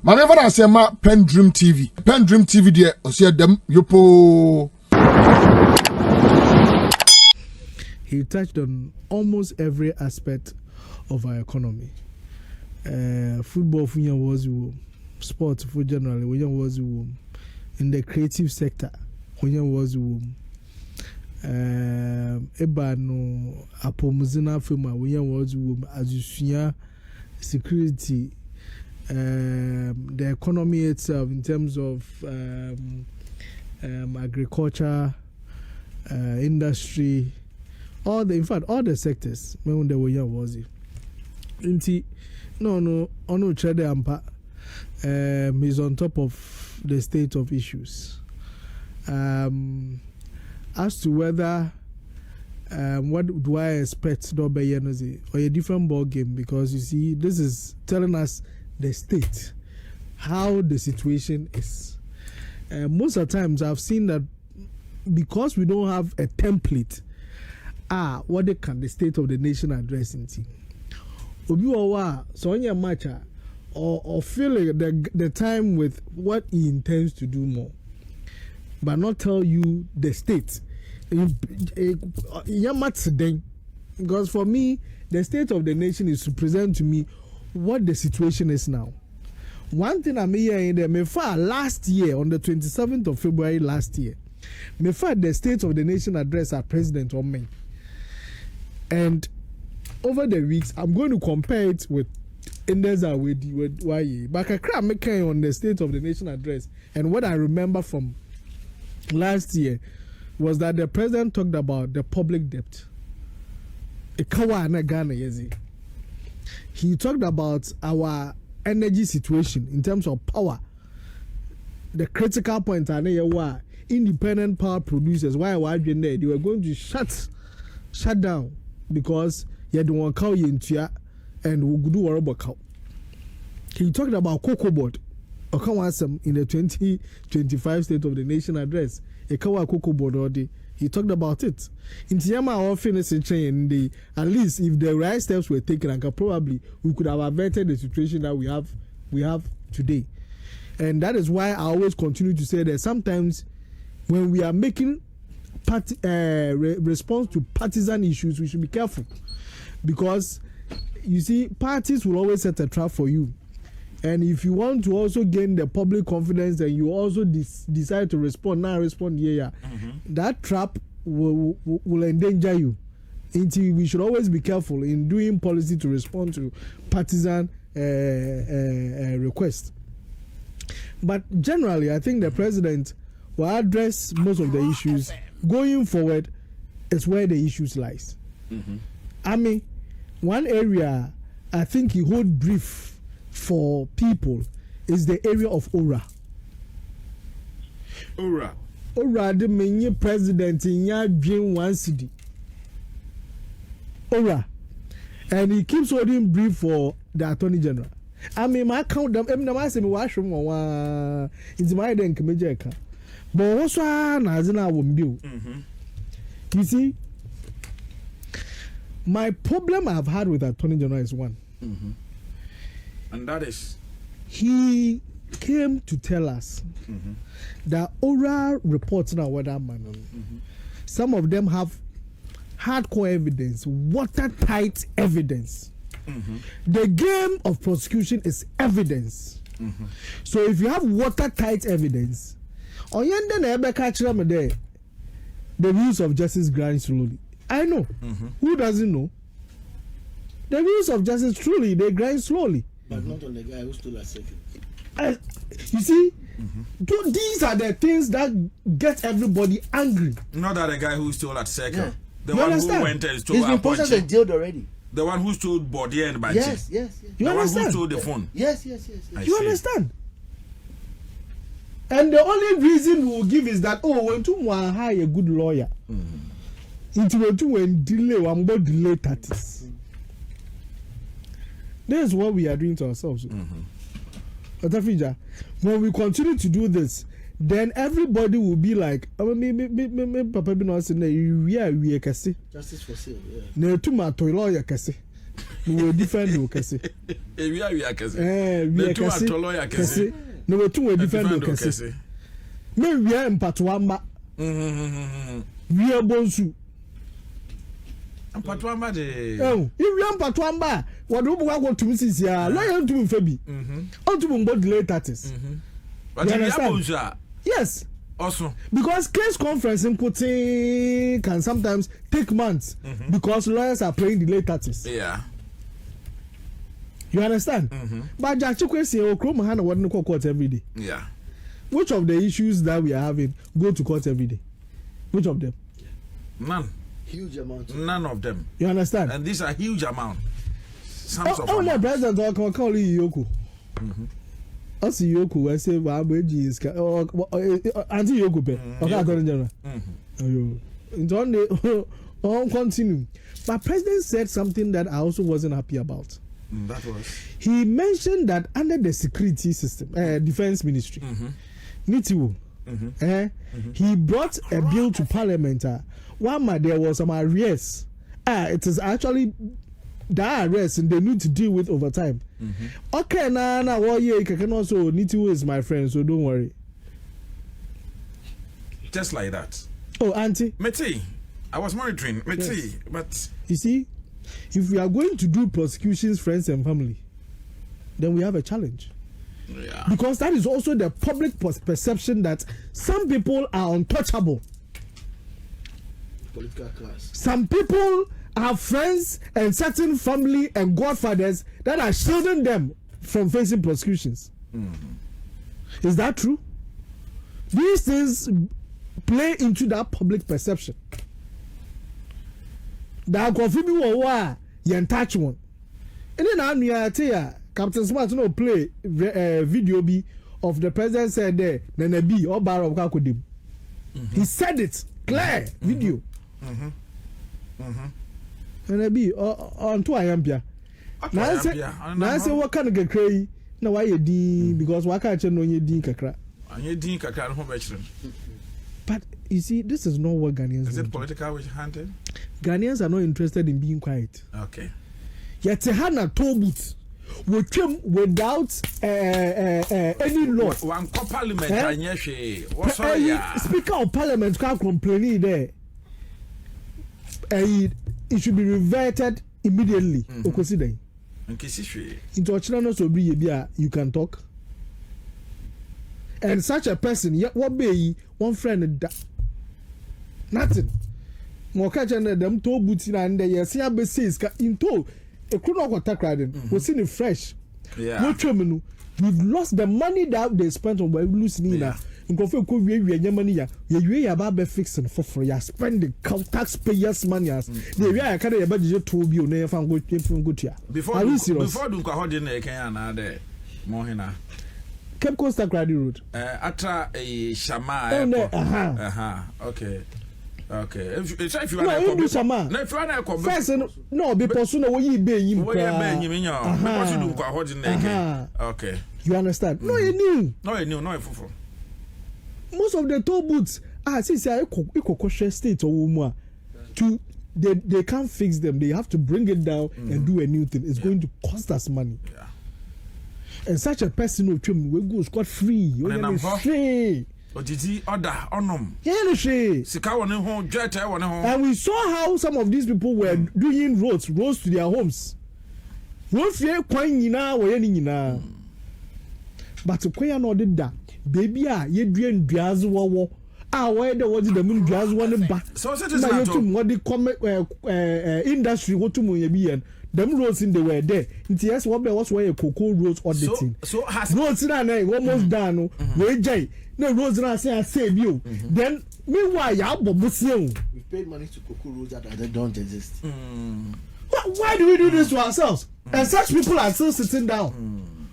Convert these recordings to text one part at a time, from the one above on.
Maneva na sema PENDREAM TV. PENDREAM TV de osia dem yopo. He touched on almost every aspect of our economy. Football for you was sports for generally when you was in the creative sector when you was ebano apomuzina fema when you was azusunya security, the economy itself in terms of agriculture, industry, all the sectors when they were young was it. No, Chede Ampa is on top of the state of issues. As to whether what do I expect or a different ball game, because you see, this is telling us the state, how the situation is. Most of the times I've seen that because we don't have a template, what can the state of the nation address into? Obi Owa, so on your match or feeling the time with what he intends to do more, but not tell you the state. Because for me, the state of the nation is to present to me what the situation is now. One thing I'm hearing there, last year, on the 27th of February last year, the state of the nation address our president on me. And over the weeks, I'm going to compare it with Indeza with YA. But I can't make on the state of the nation address. And what I remember from last year was that the president talked about the public debt. He talked about our energy situation in terms of power. The critical point are independent power producers. Why were they were going to shut down because you don't want cow into and we do a cow. He talked about cocoa board. In the 2025 State of the Nation address, a cocoa board already. He talked about it. In Tiama office and at least if the right steps were taken, probably we could have averted the situation that we have today. And that is why I always continue to say that sometimes when we are making response to partisan issues, we should be careful. Because you see, parties will always set a trap for you. And if you want to also gain the public confidence and you also decide to respond, that trap will endanger you. We should always be careful in doing policy to respond to partisan requests. But generally, I think the president will address most of the issues. Going forward is where the issues lies. I mean, one area I think he hold brief for people is the area of Ora, the main president in Yadjin one city. Ora, and he keeps holding brief for the Attorney General. I mean, my count them. I say me wash from one. It's my den kemejeka. But also na won't be. You see, my problem I've had with Attorney General is one. And that is? He came to tell us that oral reports now whether man. Some of them have hardcore evidence, watertight evidence. The game of prosecution is evidence. So if you have watertight evidence, the wheels of justice grind slowly. I know. Who doesn't know? The wheels of justice truly they grind slowly. But not on the guy who stole a second. You see, these are the things that get everybody angry. Not that the guy who stole at second. Yeah. The You one understand? who went and stole He's a been processed and jailed already. The one who stole body and budget. Yes. You The one understand? who stole the phone. Yes. I You see. understand? And the only reason we'll give is that when to hire a good lawyer, into when delay one more delay 30s. This is what we are doing to ourselves. When we continue to do this, then everybody will be like, me papa be not saying we are justice Justice for sale, yeah. Ne to my lawyer kase. we were different do kese. We are kese. We are kese. No we two we different do kese. Me we are mpatwamba. We are bonsu. Mpatwamba de. We are mpatwamba. What do we go to Mrs. Ya? Lawyer to Febi. On to Mbo delay 30s. But you understand? Yes. Also, because case conference inputting can sometimes take months because lawyers are playing the late 30s. Yeah. You understand? But Jachikwe say, "Oh, Mahama wouldn't go court every day." Yeah. Which of the issues that we are having go to court every day? Which of them? None. Huge amount. None of them. You understand? And these are huge amount. Sums of the amount. president will call you Yoku. I see Yoku. I say, "Well, is Auntie Yoku pe." Okay, Attorney General. It's on the on continue. But President said something that I also wasn't happy about. That was. He mentioned that under the security system, defense ministry, NITIWO, he brought a bill to Parliament. There was some arrears. It is actually that arrests and they need to deal with over time. Okay, you can also NITIWO is my friend, so don't worry. Just like that. Oh, Auntie. Meti, I was monitoring. Meti, yes. But you see, if we are going to do prosecutions, friends and family, then we have a challenge. Yeah. Because that is also the public perception that some people are untouchable. Political class. Some people have friends and certain family and godfathers that are shielding them from facing prosecutions. Is that true? These things play into that public perception. That coffee be wa yen touch one. And then I tell ya, Captain Smart no play video be of the president said there, Nana B or Bar of Kakodim. He said it clear video. Nana B on to I am here. Now I say what kind of get crazy? Now why you ding because why can't you know you ding kakra? And you ding kakra home veteran. But you see, this is not what Ghanaians is want. it political witch hunting? Ghanaians are not interested in being quiet. Okay. Yet Hana told it without any law. One parliament, Speaker of Parliament can't complain there. It should be reverted immediately. Into a channel so you can talk. And such a person, what be one friend nothing. More catch and them toe boots and the yes, says into a crew of attack was in fresh. Yeah, we've lost the money that they spent on losing now. In coffee, could we your money? You about fixing for free. You spend the taxpayers' money. The way I carry a budget to be on from good here. Before do hold in a can there, Mohina. Cape Coast Grady Road. Atra a Shama. Okay. If you want to Shama. No, if you want to first, no, because no, we be him. Okay. You understand? No, you knew. No, you knew. No, you most of the toll booths, since I equal state or more, they can't fix them. They have to bring it down and do a new thing. It's going to cost us money. Yeah. And such a person will go scot free. Free. But did he order on and we saw how some of these people were doing roads to their homes. Roads here quite now. But to quite no did that. Baby, you doing jazz war. Where the was the moon jazz one back. So what the industry what to me them roads in the way there. Yes, what there was where a cocoa roads auditing. So has roads in almost done. Wait, Jay. No roads and I save you. Then meanwhile, we paid money to cocoa roads that they don't exist. Why do we do this to ourselves? And such people are still sitting down.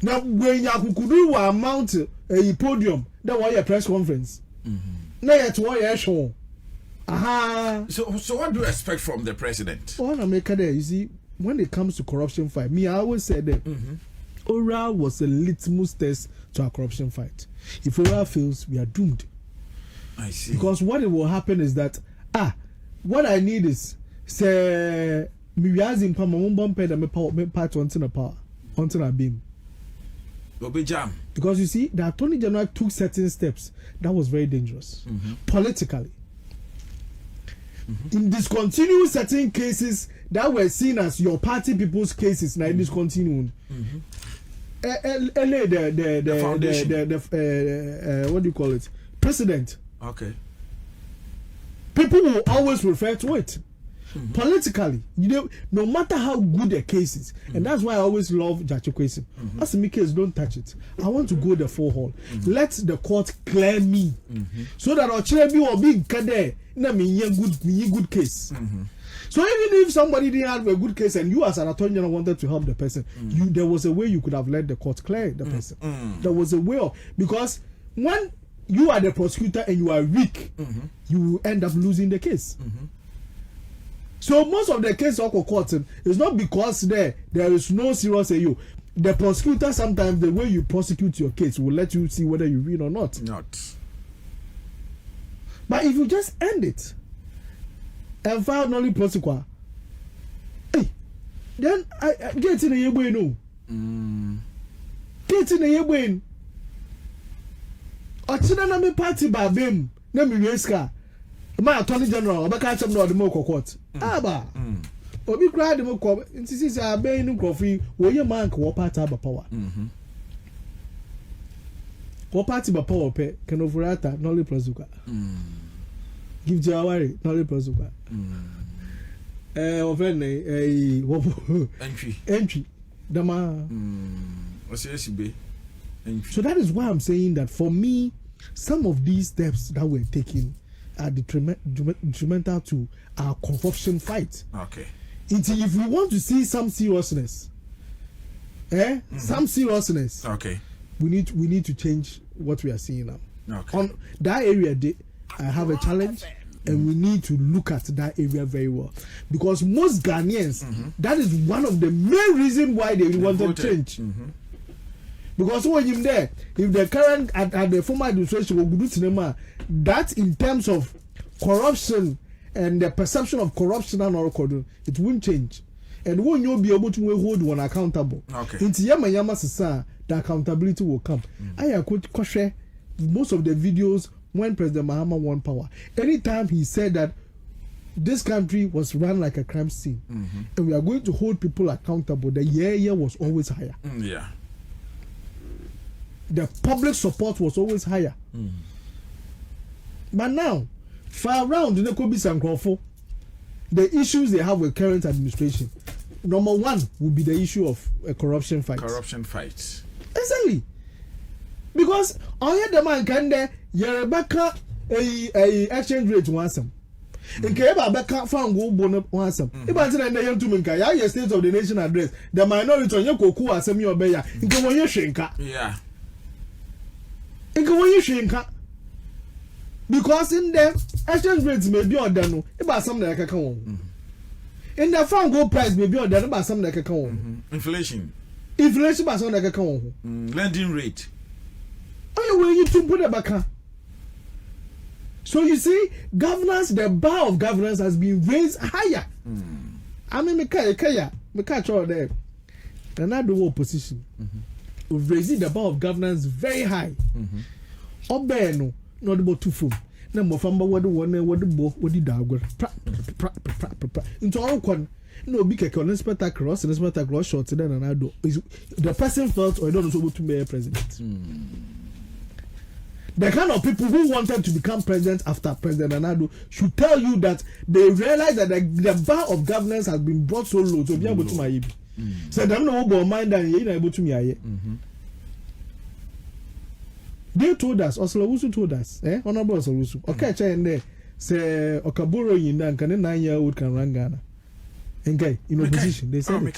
Now, when you mount a podium, that was a press conference. Now, it's a show. So what do you expect from the president? All America there, you see, when it comes to corruption fight, me, I always said that oral was a litmus test to our corruption fight. If oral fails, we are doomed. I see. Because what it will happen is that, what I need is, say, me realizing pa mo bomb pay me part onto na power onto na beam. Obi jam. Because you see, the Attorney General took certain steps that was very dangerous politically. In discontinuing certain cases that were seen as your party people's cases, now discontinuing. The what do you call it? Precedent. Okay. People will always refer to it. Politically, no matter how good a case is, and that's why I always love Jachukwesi. As a case, don't touch it. I want to go the full hall. Let the court clear me, so that our chairman will be kade. Na me good case. So even if somebody didn't have a good case, and you as an attorney general wanted to help the person, there was a way you could have let the court clear the person. There was a way because when you are the prosecutor and you are weak, you end up losing the case. So most of the cases of court is not because there is no serious AU. The prosecutor sometimes the way you prosecute your case will let you see whether you win or not. But if you just end it and file only prosecutor, hey, then I get in a year no. Get in a year when. Ochina na me party ba bem na me weska. My attorney general obeka chem no the mo court. Aba. Obi kra de mo ko ntisi say aben nu krofi wo ye man ko party ba power. Ko party ba power pe kenofurata no le prosecutor. Give Jawari no le prosecutor. Ofene entry dama so that is why I'm saying that for me some of these steps that we're taking are detrimental to our corruption fight. Okay. If we want to see some seriousness, some seriousness, okay, we need to change what we are seeing now. Okay. On that area, I have a challenge, and we need to look at that area very well because most Ghanaians, that is one of the main reasons why they want to change. Because when you're there, if the current at the former administration will do cinema, that in terms of corruption and the perception of corruption and all, it won't change. And when you'll be able to hold one accountable, into Yama Sasa, the accountability will come. I could question most of the videos when President Mahama won power. Anytime he said that this country was run like a crime scene, and we are going to hold people accountable, the year was always higher. Yeah. The public support was always higher. But now, far around the Kobe Sankrofo, the issues they have with current administration, number one will be the issue of a corruption fight. Exactly. Because all the man can there, Rebecca a exchange rate once. In Keba Becca found go bonus once. If I said I to Minka, ya State of the Nation address, the minority on your Koku as Semi Obeya, in Kamoya Shenka. Yeah. Because in the exchange rates may be ordered, about some like a come. In the farm gold price may be ordered about some like a come. Inflation by some like a come. Lending rate. Oh, where you to put a back? So you see, governance, the bar of governance has been raised higher. I mean, me catch all there. And I do opposition. We've raised the bar of governance very high. Obeno, not about two food. No more from what the one, what the book, what the dog, into all one. No big economic spectacle, and spectacle shorter than I do. The person felt or don't know to be a president. The kind of people who wanted to become president after President Anado should tell you that they realize that the bar of governance has been brought so low to be able to my ibi. So they don't know about mind and you're able to me. They told us, Oslawusu told us, Honorable Oslawusu. Okay, and there say Okaburo Yinda and can a 9-year-old can run Ghana. Okay, in opposition, they said,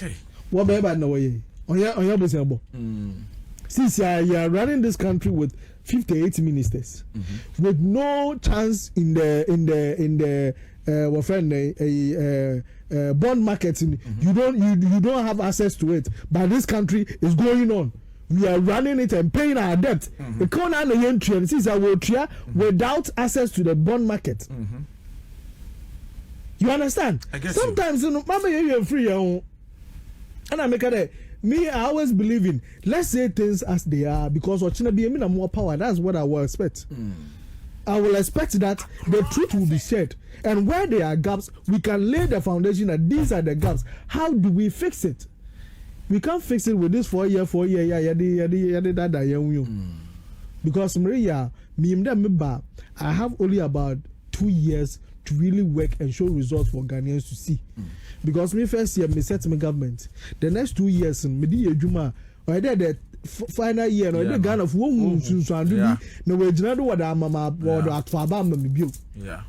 what baby no way? On your business. Since you are running this country with 58 ministers, with no chance in the bond marketing, you don't have access to it. But this country is going on. We are running it and paying our debt. Without access to the bond market. You understand? Sometimes you know, mama you free and I make it. Me, I always believe in let's say things as they are because Ochina be more power. That's what I will expect. I will expect that the truth will be shared, and where there are gaps, we can lay the foundation that these are the gaps. How do we fix it? We can't fix it with this 4 year, because Maria, I have only about 2 years to really work and show results for Ghanaians to see. Because me first year, me set my government. The next 2 years, me di ejuma. I did the final year. I did Ghana for one so and do no we generally what I'm mama or at Fabam me build. Yeah.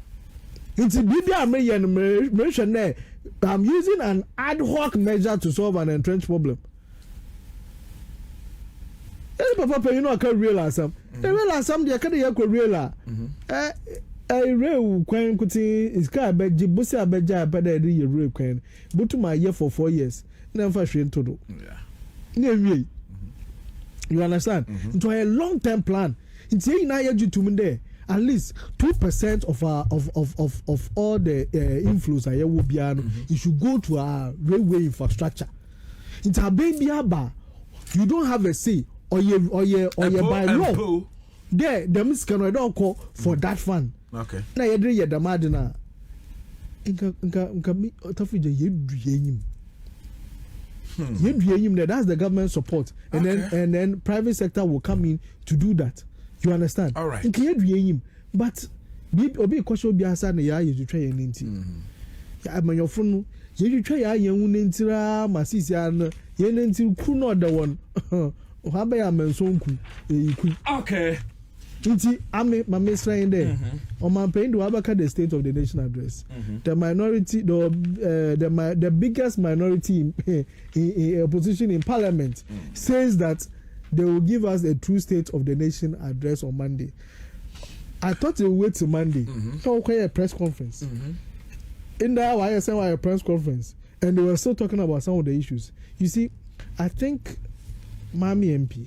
It's a BB mention there. I'm using an ad hoc measure to solve an entrenched problem. Papa, you know I can't realize some. They realize some. They can't realize. I real when kuti is car bed jibusi abeja abeda di real when but to my year for 4 years never train to do. Yeah. You understand? Into a long-term plan. It's saying now you to me there. At least 2% of our of all the inflows I will be it should go to our railway infrastructure. It's a baby aba. You don't have a say or you by law. There the miss can don't call for that fund. Okay. Na yedre yedamadina. Inka mi otafije yeduyenyim. Yeduyenyim that's the government support and then private sector will come in to do that. You understand? All right. Inka yeduyenyim but obi kwasho bi asa na ya yedutwa ye nenti. Ya amanyofo no yedutwa ya yenwu nentira masisi an ye nenti ku no da won. Ohabe ya mensonku eyiku. Okay. Inti ame mama saying there. On my pain to abaka the state of the nation address. The minority, the biggest minority in opposition in parliament says that they will give us a true state of the nation address on Monday. I thought they would wait till Monday. So okay, a press conference. In that I said a press conference, and they were still talking about some of the issues. You see, I think Mami MP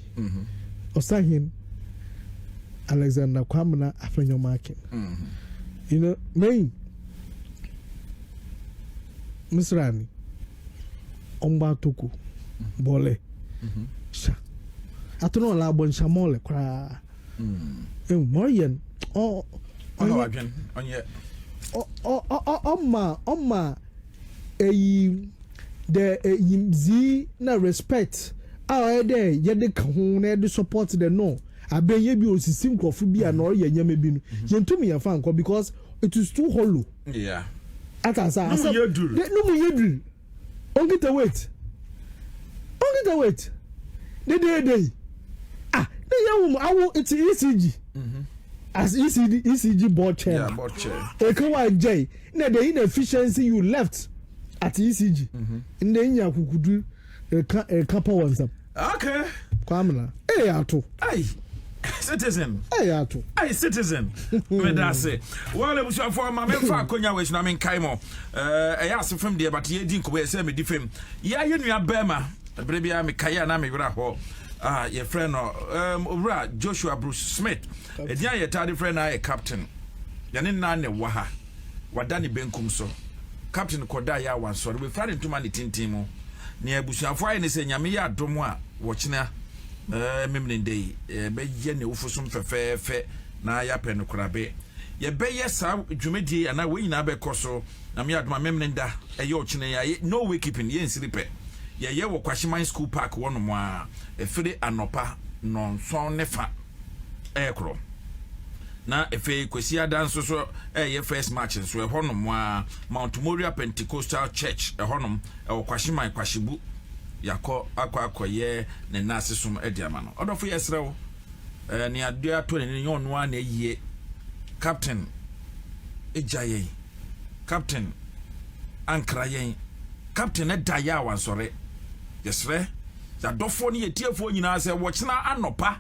Osahin Alexander Kwamina Afenyo Markin. You know, me Miss Rani Omba Tuku Bole Sha Atono la bon shamole kra Moyen again on ye Oma the yimzi na respect our there yede ka ho na de support the no abenye bi osisim krofu bi na or yanyame bi no yentumi ya fa nko because it is too hollow. Yeah. Atasa no mu yedru on get a wait day ah the young I it's ECG as ECG board chair. Yeah, board chair. Ekawa J na the inefficiency you left at ECG in the nya kukudu a couple ones up. Okay. Kwamina. Ato. Hey. Citizen. Ato. Hey, citizen. Me da say. Well, it was for my men for Konya we na men kaimo. Ask from there but ye din ko we say me different. Ya you nua Bema. Brebia me kaya na me wura ho. Your friend Obra Joshua Bruce Smith. Edian your tardy friend na captain. Yane na ne wa ha. Wadani benkum so. Captain Koda ya wan so. We find into man tintimu. Ni abusuafo ayi ne se nyame ya adomo a wo kina memnende be ye ne ufusum fefefe na ya pe no korabe ye be ye sa dwumedi ana we nyina be koso na me adoma memnenda ye o kina ya no way keeping ye nsiripe ye wo kwashiman school park wono mo a efiri anopa non son nefa ekro na efe kwesi adanso so ye first match so honom a Mount Moriah Pentecostal Church honom kwashiman kwashibu yakọ akọ ne nase sum ediama no odofo yesrewo ne adua to ne nyonu a na yie captain ejaye captain ankra yen captain edaya wansore yesre ya dofo ne yetiefo nyina se wo kina anopa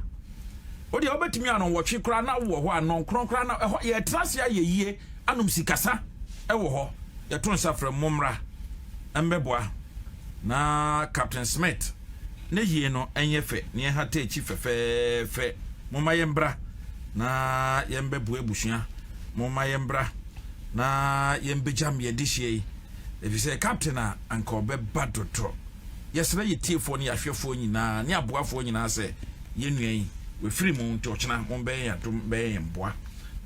odi obetimi anon wo twekra na wo ho anon kronkra na ye trase ayeye anum sikasa ewo ho ye ton safra momra embeboa na Captain Smith ne yie no enyefe ne ha ta chi moma yembra na yembebu ebusua moma yembra na yembejam ye dihye if you say captain a anka obeba dotro yesere yetiefo ne yahwefo nyina ne aboafo nyina se yenuan we free mu ntochena mo ben ya dum ben mboa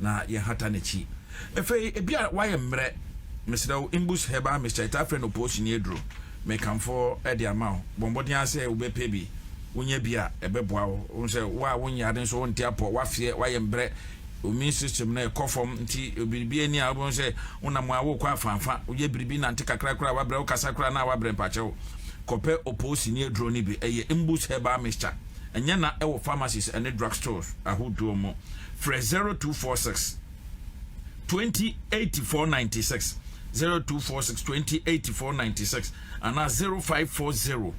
na ye hata na chi efe ebia waye mre Mr. Imbus Heba Mr. Itafren opposition edro me kamfo e de ama bombodin ase obepe bi wonya bia ebeboa wo se wa wonya den so wonti apo wafie waye mbre omi system na ekofom nti obiribi ani a wo se wonam awo kwa afanfa oye biribi na ntikakra kra wabre ukasa kra na wabre mpache kope opposition edro ni bi eye Imbus Heba Mr. Enya na ewo pharmacies and drugstores ahodo mo fre 0246 208496 0246 208496 and 0540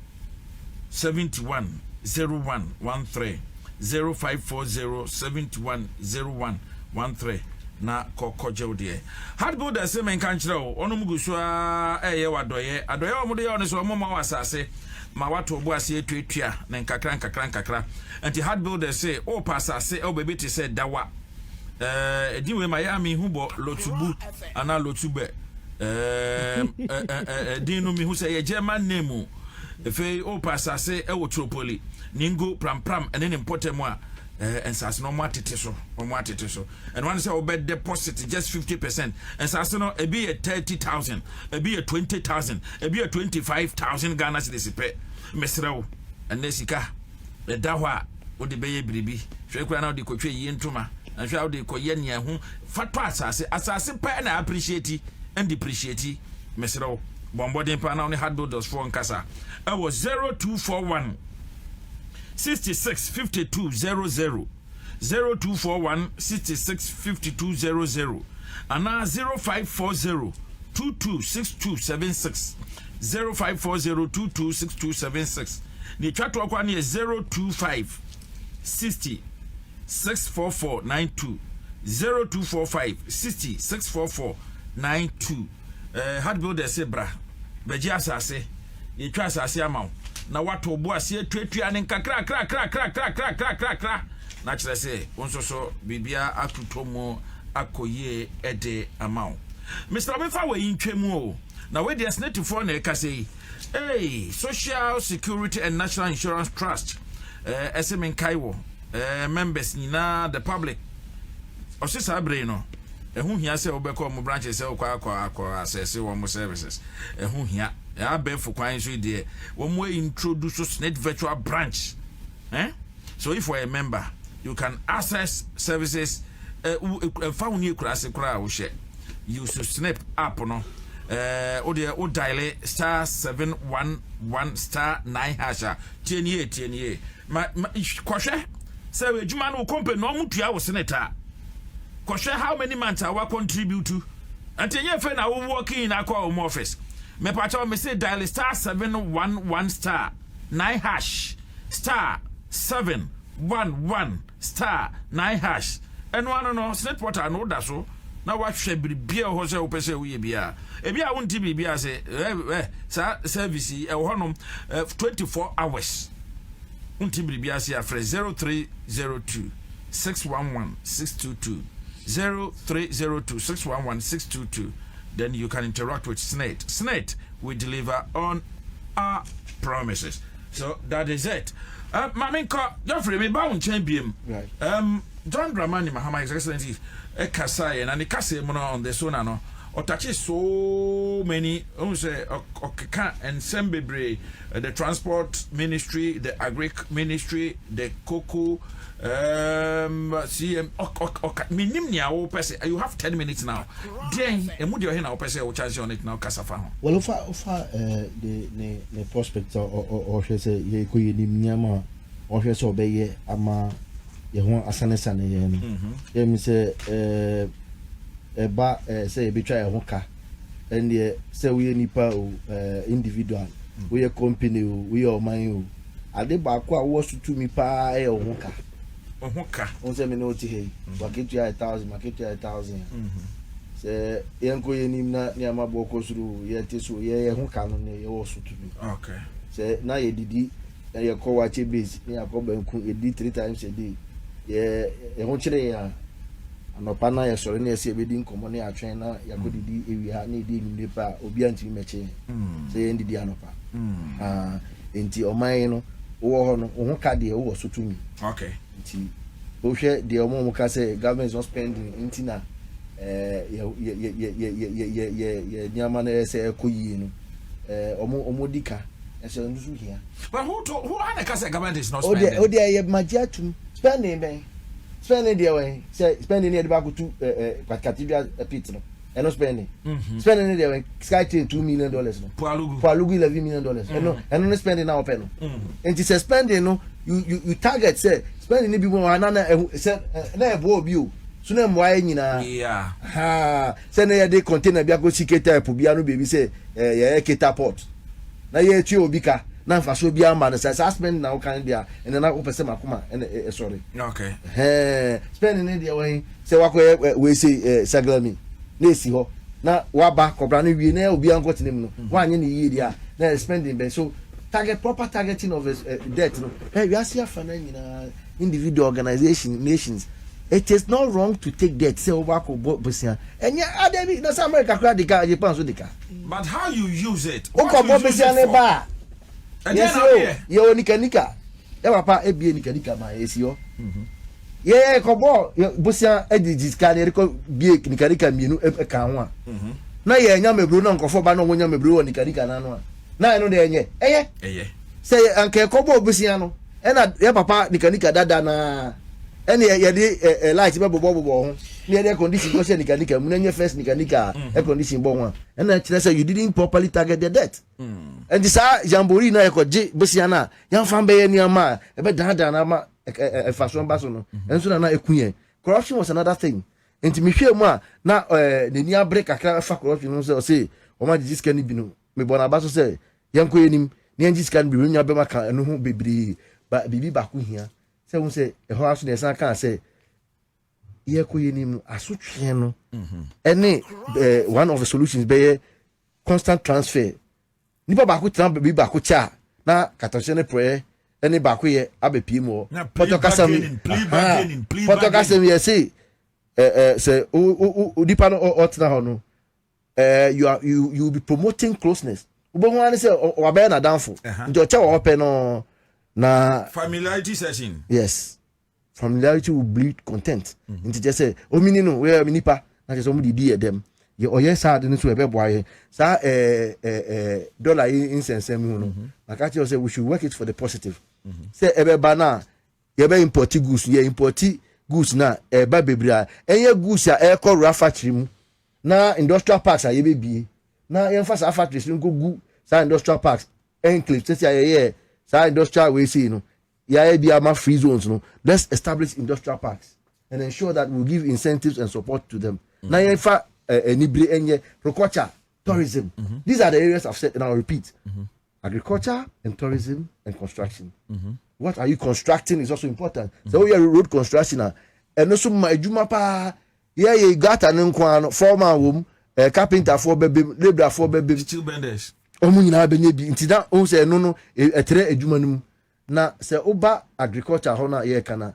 710113 0540 710113 na kokoje de hard builder say men kan kire o onum gusua eye wadoye adoye omude ye oneso omoma wasase ma wato obu ase etuatua na nkakra anti hard builder say o pasase o bebeti say dawa ediwe Miami hubo lotubu ana lotube dinu mi hu say ye German name efe o pasase e wo tropoli ningo pram ene ne potemu a ensase no matete so and one say obed deposit just 50% ensase no e be 30,000 e be 20,000 e be 25,000 Ghana cedis pe mesrewo enne sika e da ho a wo de beye biribi hwe kura na wo de kotwe yi ntoma na hwe wo de koye ne ho fato asase pe na appreciate and depreciate mesrewo bombodin pa na only hard builders for nkasa it was 0241 66 5200 0241 66 5200 and now 0540 226276 0540 226276 the chat work one is 025 60 64492 0245 60 64492 hard builder sebra beji asase yetwa asase amaw na wato obo ase tuatua ne nkakra kra na kire se wonso so bibia atutomo akoye ede amaw Mr. Befa we yintwemu o na we dey snate for na ekase hey Social Security and National Insurance Trust SMN Kaiwo members nyina the public osisa abre no ehun hia se obekọ mo branches se kwa assess wo mo services ehun hia ya benfo kwan so de wo mo introduce SNET virtual branch so if you are a member you can access services found you class kra wo she use SNET app no o dial *711*9# tienie ma kwhwe se we djuma no company no mutua wo SNET a kwhwe how many months I will contribute to until you find I will work in our home office me pacha me say dial *711*9# *711*9# and one no SNET portal no da so na wa hwe bibia ho se wo pese wo ye bia e bia wonti bibia se service e ho nom 24 hours wonti bibia se afre 0302 611 622 0302 611 622 then you can interact with SNET we deliver on our promises so that is it maminko Geoffrey me ba won champion right John Dramani Mahama His Excellency Ekasai and the Kase Mono on the Sona no otachi so many say okeka and sembebre the transport ministry the agric ministry the cocoa CM minim nia wo pese you have 10 minutes now then emu de na wo pese wo chance on it now kasafa ho well ofa the prospect or say ye ko yenim nyama o hwe so obeye ama ye ho asanesane ye no ye mi say eba say be try ho ka and ye say we nipa o individual we company o we o man o ade ba ko a wo sutu mi pa e ho ka on say me no ti he waketu 1000 maketu 1000 say yenko yenim na ni amabo ko suru ye ti so ye ho ka no ne ye wo sutu bi okay say na ye didi ye ko wa che base ni akoba nku ye di 3 times a day ye ho kire ya anopa na ye sori na ye se ebedi nkomo na atwen na yakodidi ewi ha na edi nimde pa obi antimi meche se ye ndidi anopa enti oman no wo ho no wo ka de wo so tumi okay enti wo hwe de omo ka say government is not spending enti na ye nyama na say ekoyi no omo dika ese ndusu hia but who ana ka say government is not spending o de ye magiatum spending ben spending there way say spending near the back to Katibia pit no and no spending spending there way sky chain $2 million no Palugu $11 million and no spending now pen no and it's spending no you target say spending ni bi mo anana say na e bo obi o so na mo ayi nyina say na ye dey container bia go sike type bia no baby say ye keta port na ye tue obi ka na faso bia ma na say spending na kan dia and na go pese makoma sorry okay spending in there way say wako we say saglami na esi ho na waba kobra no wie na obi anko tenem no wanye ne yie dia na spending be so proper targeting of debt no we asia fana nyina individual organization nations it is not wrong to take debt say over ko bosia enya adebi na America kra dika Japan so dika but how you use it o ko bosia ne ba yes ye onika e papa ebie nika ma esi ho ye ko bo bosia edigi scan e ko bie nika mienu e ka ho a na ye nya mebru na nkofo ba na wonya mebru nika na no a na eno de enye eye say anke ko bo bosia no e na ye papa nika dada na ene ye de light be bobo ho ne de condition ko she nika mu na nye first nika e condition bo ho ena kire say you didn't properly target the debt and this jambori na ye ko je bosia na yan fan be ye niama e be dada na ma fashion baso no enso na ekunye corruption was another thing enti me hwe mu a na ne ni break akra fa corruption no say o ma di scan bi no me bona baso say yanko yenim ne yanji scan bi nya be maka no ho bebre ba bibi ba ko hia say won say e ho aso ne san kan say ye ko yenim no asotwe no ene one of the solutions be constant transfer nipa ba ko tran bibi ba ko cha na katosene prayer any back way abepie mo potokasam ye say dipa no otna ho no you will be promoting closeness ubo ho ani say oba na danfo njo che wo pe no na familiarity session yes familiarity will breed content nti je say o mini no we nipa na je so mo di edem ye oye sa de no so ebe boaye sa dollar insensem hu no maka che say we should work it for the positive say ebe bana ye be import goods ye import goods na eba bebra enye goods a e ko factory mu na industrial parks a ye be bie na ye fa sa factories nko gu sa industrial parks enclave say ye sa industrial we see no ya be ama free zones no let's establish industrial parks and ensure that we give incentives and support to them na ye fa enibre enye agriculture tourism these are the areas I've said and I'll repeat agriculture and tourism and construction what are you constructing is also important so we are road construction and also my ejuma pa ye gata nkwa no foreman wom carpenter for bebem labor for bebem steel benders omu nyina benye bi ntida o se no etre ejuma num na se oba agriculture ho na ye kana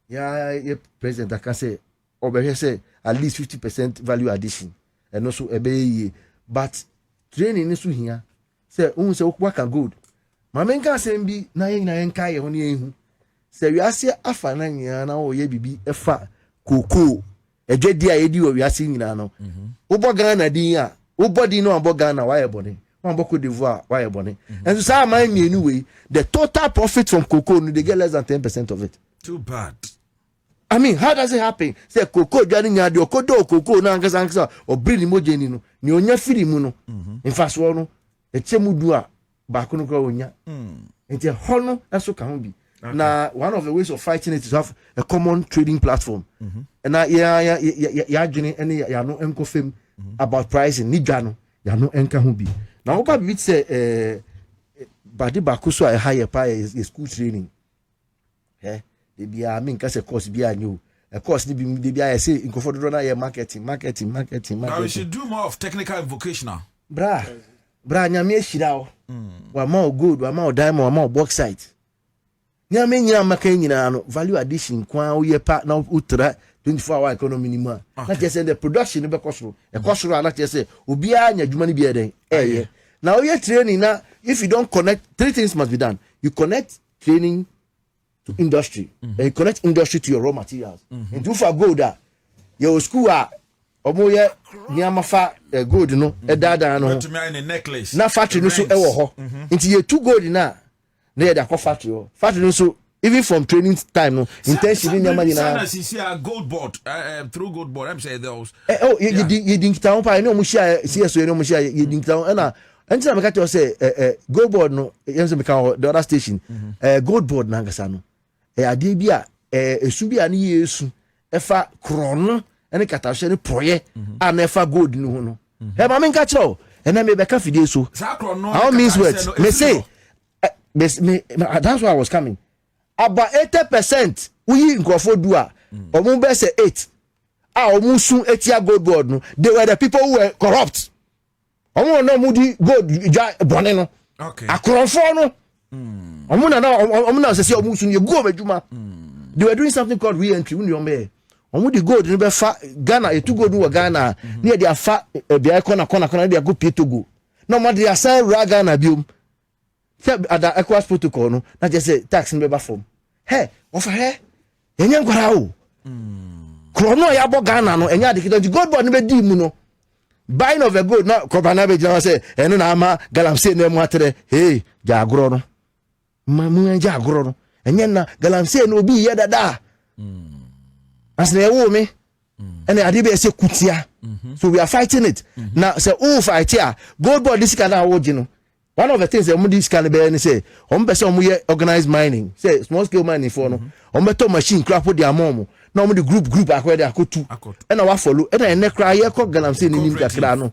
ye president aka say obehwe say at least 50% value addition and also ebe but training ni so hia say un say work good mamenka sembi na yen na yenka ye ho ne ehu say wiase afa na nyina na wo ye bibi efa koko edwedi a yedi wo wiase nyina no wo Ghana din a wo body no abo Ghana wa ye bone one Cote d'Ivoire wa ye bone and so say man mienu we the total profit from cocoa no they get less than 10% of it. Too bad. I mean, how does it happen? Say cocoa jani nya de okodo cocoa na nkasa o bring mojeni no ni onya firi mu no in fact wo no echemu du a ba ko no ko onya enti hono eso ka ho bi na one of the ways of fighting it is to have a common trading platform and na ya dwene ene ya no enko fam about pricing ni dwa no ya no enka ho bi na wo ba bi say body ba ko so a higher pa is school training de bia me nka se course bia nyu a course ni bi de bia say nkofo do na ye marketing. Now we should do more of technical and vocational. Bra nyame ehira o wa ma gold wa ma diamond wa ma bauxite nyame nyina maka nyina no value addition kwa wo ye pa na utra 24-hour economy ni ma na just say the production be kosoro e kosoro na just say obi anya adwuma ni bi eden now you training na if you don't connect 3 things must be done. You connect training to industry and you connect industry to your raw materials and do for gold that your school omo ye niamafa gold no e dada no na factory no so e wo ho nti ye 2 gold na ye da factory no so even from training time no intention ni amani na see gold board through gold board I'm say those you think town pa no mo share CSO no mo share you think town na until I got to say gold board no yense me kan the other station gold board na ngasa no ade bia esu bia na yesu efa krono ene katashe ne proye ana efa gold no ho no he ma me nka kiro ena me be ka fide so how means words me say that's why I was coming about 80% we nkrofo do a omo be say 8 omo sun etia gold board no they were the people who were corrupt omo no mudi gold ja bone no okay akrofo no omo na say omo sun ye go badwuma they were doing something called re-entry when you me omo di gold no be fa Ghana e tu gold no Ghana na dia fa bia kona dia go pie Togo no mo dia say ra Ghana biom ada ECOWAS protocol no na just say tax no be ba form he ofa he enya ngwara o krono ya bo Ghana no enya de kito gold board no be di mu no buying of a gold na kobana be jama say eno na ama galamsey na mu atere hey jagoro no mamu jagoro no enya na galamsey no obi ye dada asne e wo me ene ade be say kutia so we are fighting it now say oh fight here gold board this kind of wo no one of the things that this can be say person organized mining say small scale mining for no beto machine crap with their mom na the group akwa dey akotu and na wa follow and na cry here call galamsey ni nim kakra no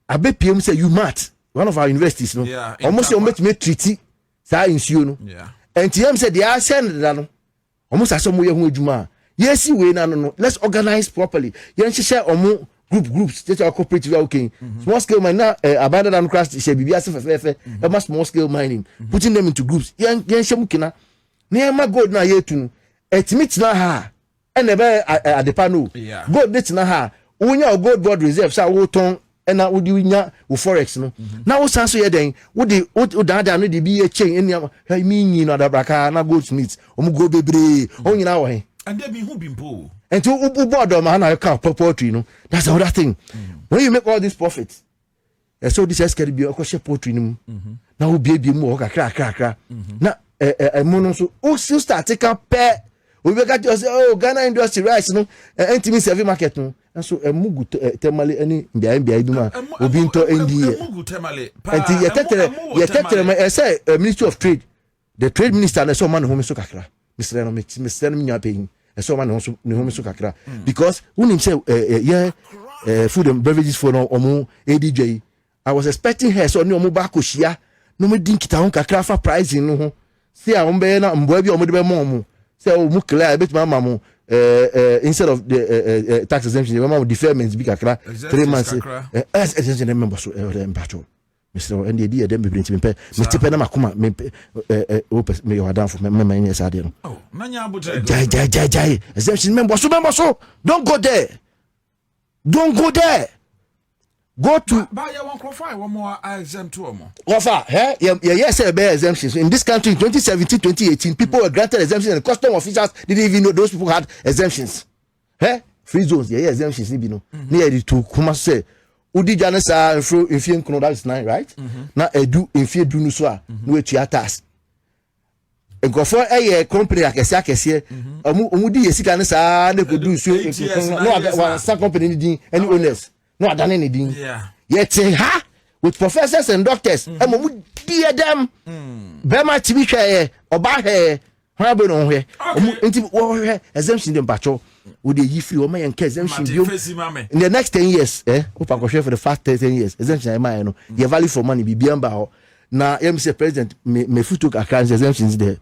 abe pm say you mat one of our universities no almost you met me treaty sa insuo no and tm say they are send that no almost as some ye hu adwuma yes we na no let's organize properly yen share groups just our cooperative okay small scale mining na abandon and crash she bibia se fefe small scale mining putting them into groups yen shemu kina na ma gold na yetu etimi na ha ene be adepa no gold dit na ha wonya gold board reserve sa wo ton ena wo di nya wo forex no na wo san so ye den wo dada no de bi ye chain enia mi nyi no adabraka na gold smith omu go bebre onyina wo he and there be who bimpo and to board man na ka poetry no that's another thing when you make all these profits so this is can be a share poetry no na wo bie mu o kakra na mono so o still start take up we got to say oh Ghana industry rice no entimi service market no so mugu temale ani bia duma obi nto NDA mugu temale and ye tetere me say Ministry of Trade the trade minister na so man home so kakra Mr. no nya pay so man home so kakra because when him say food and beverages for no omo ADJ I was expecting her so no omo ba ko hia no me din kita hon kakra fa pricing no ho see a ombe na mboa bi omo de be mo say omo clear bit mama mo instead of the tax exemption mama deferment bi kakra 3 months as exemption member so embacho Mr. and the idea dem be me pe me tipe na makoma me me wadan for me man yes ade no oh nanya abutre jai exemption member so don't go there go to buy one profile one more exempt to more offer yes exemptions in this country in 2017 2018 people were granted exemptions and custom officials didn't even know those people had exemptions free zones exemptions ni bi no near to kuma say udi jana sa infie nkono that is 9 right na edu infie du no so a no etua tax nkofo company akese omu di yesika ne sa na kodu so no sa company ni din any owners no adane ni din yet with professors and doctors mu die dem be ma tibi hwe oba hwe ha be no hwe nti wo hwe exemption dem pacho wo dey yi free o ma yanka exemption bio in the next 10 years opa ko hwe for the first 10 years exemption e ma no ye value for money bibia mba ho na yem say president me futu kakra exemptions there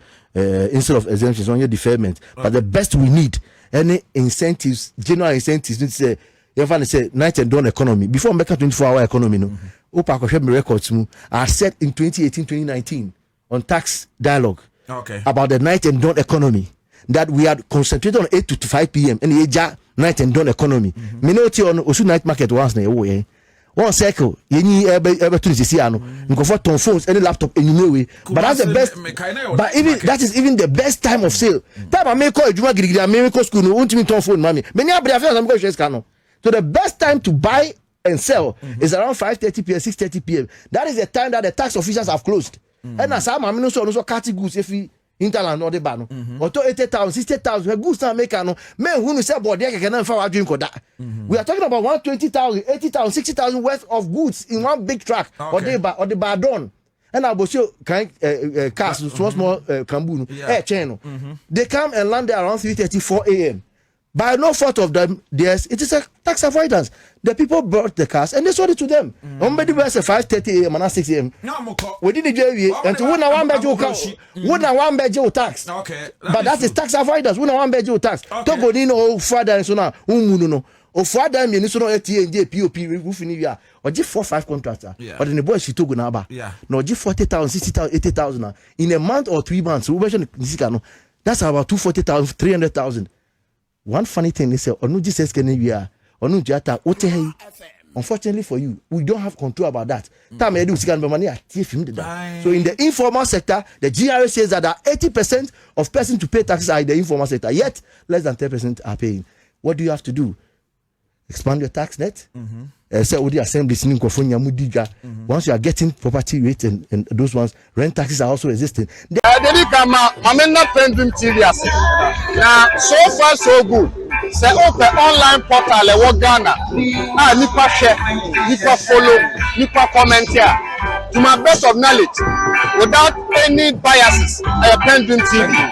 instead of exemptions on your deferment but the best we need any incentives general incentives to say you find say night and dawn economy before make 24-hour economy no opa ko hwe me records mu are set in 2018 2019 on tax dialogue okay about the night and dawn economy that we had concentrated on 8 to 5 p.m. and the night and dawn economy. Minoti on Osu night market once na one cycle, ever to see ano. You go for ton phones, any laptop, any way. But that's the best. But even that is even the best time of sale. Time I make call you make school no won't me ton phone, mommy. Many of I'm going to cano. So the best time to buy and sell is around 5:30 p.m., 6:30 p.m. That is the time that the tax officials have closed. And as I'm also cutting goods if we Interland or the ban. Or to 80,000, 60,000, goods are making men who say about there can never drink or that. We are talking about 120,000, 80,000, 60,000 worth of goods in one big truck or the bar done. And I will show cars, small Kambunu, channel. They come and land there around 3:30, 4 a.m. By no fault of them, it is a tax avoidance. The people brought the cars and they sold it to them. Somebody was at 5:30 a.m. and 6 a.m. We did the JV and to win a one bedroom tax. Okay. But that is tax avoidance. Win a one bedroom tax. Togo Nino, Father and Sona, Umuno. Or Father and Yenisono ATA, POP, roofing area, or G45 contractor. But in the boy, she took Naba. No, G40,000, 60,000, 80,000. In a month or 3 months, that's about 240,000, 300,000. One funny thing is, unfortunately for you, we don't have control about that. So in the informal sector, the GRA says that 80% of persons to pay taxes are in the informal sector, yet less than 10% are paying. What do you have to do? Expand your tax net. Say with the assembly once you are getting property rates and those ones, rent taxes are also existing. PENDREAM TV now so far so good. Say open online portal e Ghana. Nipa share, nipa follow, nipa comment here. To my best of knowledge, without any biases, PENDREAM TV.